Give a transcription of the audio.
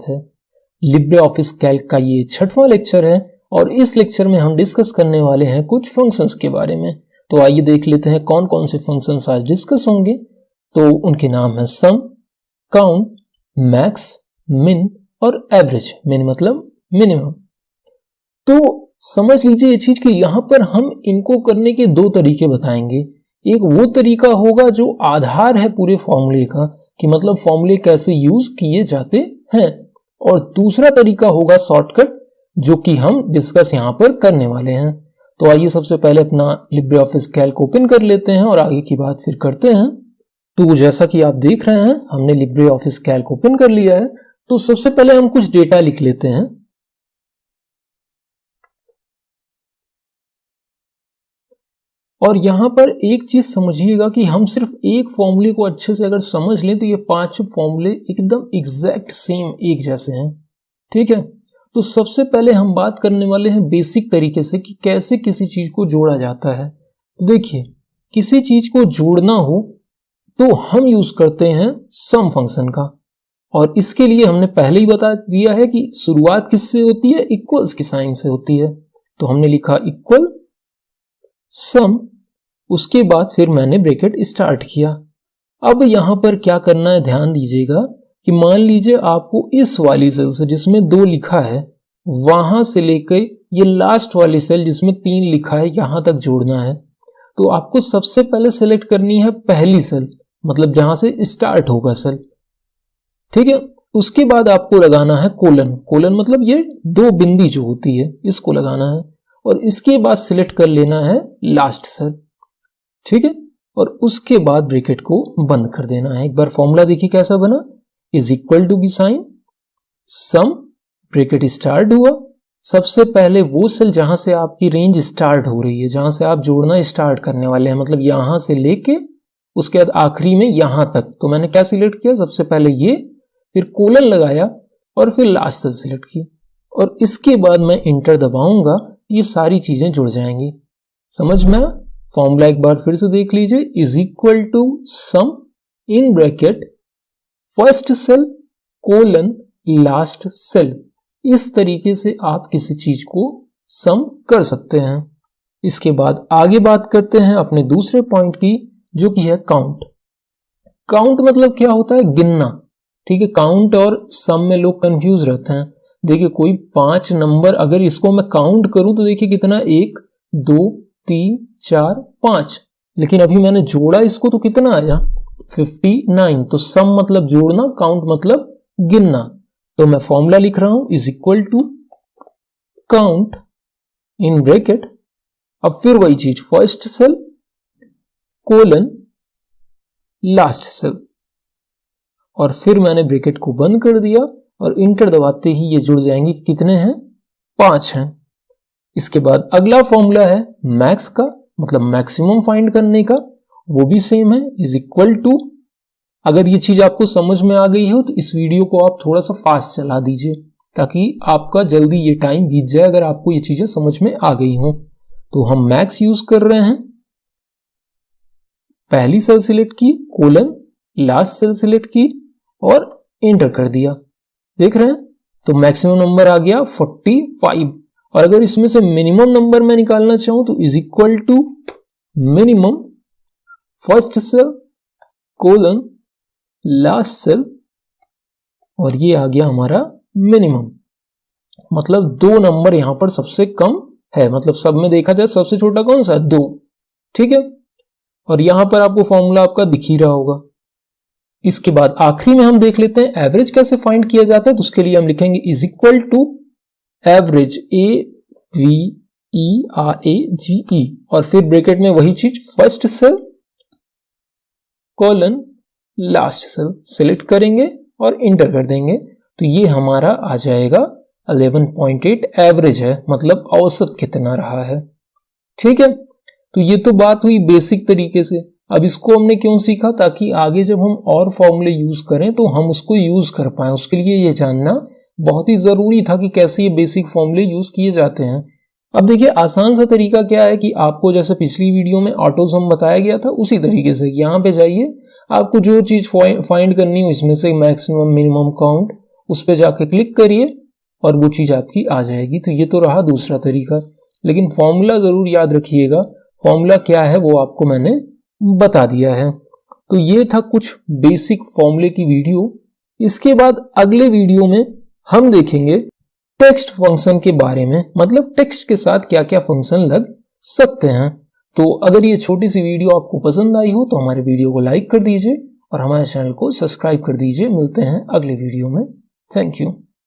है। Libre office Calc का ये 6वां लेक्चर है और इस लेक्चर में हम डिस्कस करने वाले हैं कुछ फंक्शंस के बारे में। तो आइए देख लेते हैं कौन कौन से फंक्शंस आज डिस्कस होंगे। तो उनके नाम है सम, काउंट, मैक्स, मिन और एवरेज। मिन मतलब मिनिमम। तो समझ लीजिए ये चीज कि यहां पर हम इनको करने के दो तरीके बताएंगे। एक वो तरीका होगा जो आधार है पूरे फॉर्मूले का, कि मतलब फॉर्मूले कैसे यूज किए जाते हैं, और दूसरा तरीका होगा शॉर्टकट, जो कि हम डिस्कस यहां पर करने वाले हैं। तो आइए सबसे पहले अपना लिब्रे ऑफिस कैल्क ओपन कर लेते हैं और आगे की बात फिर करते हैं। तो जैसा कि आप देख रहे हैं हमने लिब्रे ऑफिस कैल्क ओपन कर लिया है। तो सबसे पहले हम कुछ डेटा लिख लेते हैं। और यहां पर एक चीज समझिएगा कि हम सिर्फ एक फॉर्मूले को अच्छे से अगर समझ लें तो ये 5 फॉर्मूले एकदम एग्जैक्ट सेम एक जैसे हैं। ठीक है, तो सबसे पहले हम बात करने वाले हैं बेसिक तरीके से कि कैसे किसी चीज को जोड़ा जाता है। देखिए, किसी चीज को जोड़ना हो तो हम यूज करते हैं सम फंक्शन का, और इसके लिए हमने पहले ही बता दिया है कि शुरुआत किससे होती है, इक्वल्स के साइन से होती है। तो हमने लिखा इक्वल सम, उसके बाद फिर मैंने ब्रैकेट स्टार्ट किया। अब यहां पर क्या करना है, ध्यान दीजिएगा कि मान लीजिए आपको इस वाली सेल से जिसमें 2 लिखा है वहां से लेकर ये लास्ट वाली सेल जिसमें 3 लिखा है यहां तक जोड़ना है। तो आपको सबसे पहले सेलेक्ट करनी है पहली सेल, मतलब जहां से स्टार्ट होगा सेल। ठीक है, उसके बाद आपको लगाना है कोलन। कोलन मतलब ये 2 बिंदी जो होती है इसको लगाना है, और इसके बाद सिलेक्ट कर लेना है लास्ट सेल। ठीक है, और उसके बाद ब्रैकेट को बंद कर देना है। एक बार फॉर्मूला देखिए कैसा बना, इज इक्वल टू की साइन सम, ब्रैकेट स्टार्ट हुआ। सबसे पहले वो सेल जहां से आपकी रेंज स्टार्ट हो रही है, जहां से आप जोड़ना स्टार्ट करने वाले हैं, मतलब यहां से लेके उसके बाद आखिरी में यहां तक। तो मैंने क्या सिलेक्ट किया, सबसे पहले ये, फिर कोलन लगाया और फिर लास्ट सेल सिलेक्ट की, और इसके बाद मैं इंटर दबाऊंगा, ये सारी चीजें जुड़ जाएंगी। समझ में? फॉर्मूला एक बार फिर से देख लीजिए, is equal to sum in bracket first cell colon last cell. इस तरीके से आप किसी चीज को सम कर सकते हैं। इसके बाद आगे बात करते हैं अपने दूसरे पॉइंट की, जो कि है काउंट। काउंट मतलब क्या होता है, गिनना। ठीक है, काउंट और सम में लोग कंफ्यूज रहते हैं। देखिए, कोई 5 नंबर अगर इसको मैं काउंट करूं तो देखिए कितना, 1 2 3 4 5, लेकिन अभी मैंने जोड़ा इसको तो कितना आया, 59। तो सम मतलब जोड़ना, काउंट मतलब गिनना। तो मैं फॉर्मूला लिख रहा हूं, is equal to count in bracket, अब फिर वही चीज, first cell colon last cell, और फिर मैंने ब्रैकेट को बंद कर दिया और इंटर दबाते ही ये जुड़ जाएंगे। कितने हैं, 5 हैं। इसके बाद अगला फॉर्मूला है मैक्स का, मतलब मैक्सिमम फाइंड करने का, वो भी सेम है, इज इक्वल टू। अगर ये चीज आपको समझ में आ गई हो तो इस वीडियो को आप थोड़ा सा फास्ट चला दीजिए, ताकि आपका जल्दी ये टाइम बीत जाए अगर आपको ये चीजें समझ में आ गई हो। तो हम मैक्स यूज कर रहे हैं, पहली सेल सिलेक्ट की, कोलन लास्ट सेल सिलेक्ट की और एंटर कर दिया। देख रहे हैं, तो मैक्सिमम नंबर आ गया 45। और अगर इसमें से मिनिमम नंबर मैं निकालना चाहूं तो is equal to minimum first cell colon last cell, और ये आ गया हमारा मिनिमम। मतलब 2 नंबर यहां पर सबसे कम है, मतलब सब में देखा जाए सबसे छोटा कौन सा, 2। ठीक है, और यहां पर आपको फॉर्मूला आपका दिख ही रहा होगा। इसके बाद आखिरी में हम देख लेते हैं एवरेज कैसे फाइंड किया जाता है। तो उसके लिए हम लिखेंगे is equal to average, AVERAGE, और फिर ब्रैकेट में वही चीज, first cell colon last cell select करेंगे और इंटर कर देंगे। तो ये हमारा आ जाएगा 11.8 एवरेज है, मतलब औसत कितना रहा है। ठीक है, तो ये तो बात हुई बेसिक तरीके से। अब इसको हमने क्यों सीखा, ताकि आगे जब हम और फॉर्मूले यूज करें तो हम उसको यूज कर पाए। उसके लिए ये जानना बहुत ही जरूरी था कि कैसे ये बेसिक फॉर्मूले यूज किए जाते हैं। अब देखिए, आसान सा तरीका क्या है कि आपको जैसे पिछली वीडियो में ऑटो सम बताया गया था, उसी तरीके से यहाँ पे जाइए, आपको जो चीज फाइंड करनी हो इसमें से मैक्सिमम, मिनिमम, काउंट, उस पर जाकर क्लिक करिए और वो चीज आपकी आ जाएगी। तो ये तो रहा दूसरा तरीका, लेकिन फॉर्मूला जरूर याद रखिएगा। फॉर्मूला क्या है वो आपको मैंने बता दिया है। तो ये था कुछ बेसिक फॉर्मूले की वीडियो। इसके बाद अगले वीडियो में हम देखेंगे टेक्स्ट फंक्शन के बारे में, मतलब टेक्स्ट के साथ क्या क्या फंक्शन लग सकते हैं। तो अगर ये छोटी सी वीडियो आपको पसंद आई हो तो हमारे वीडियो को लाइक कर दीजिए और हमारे चैनल को सब्सक्राइब कर दीजिए। मिलते हैं अगले वीडियो में। Thank you.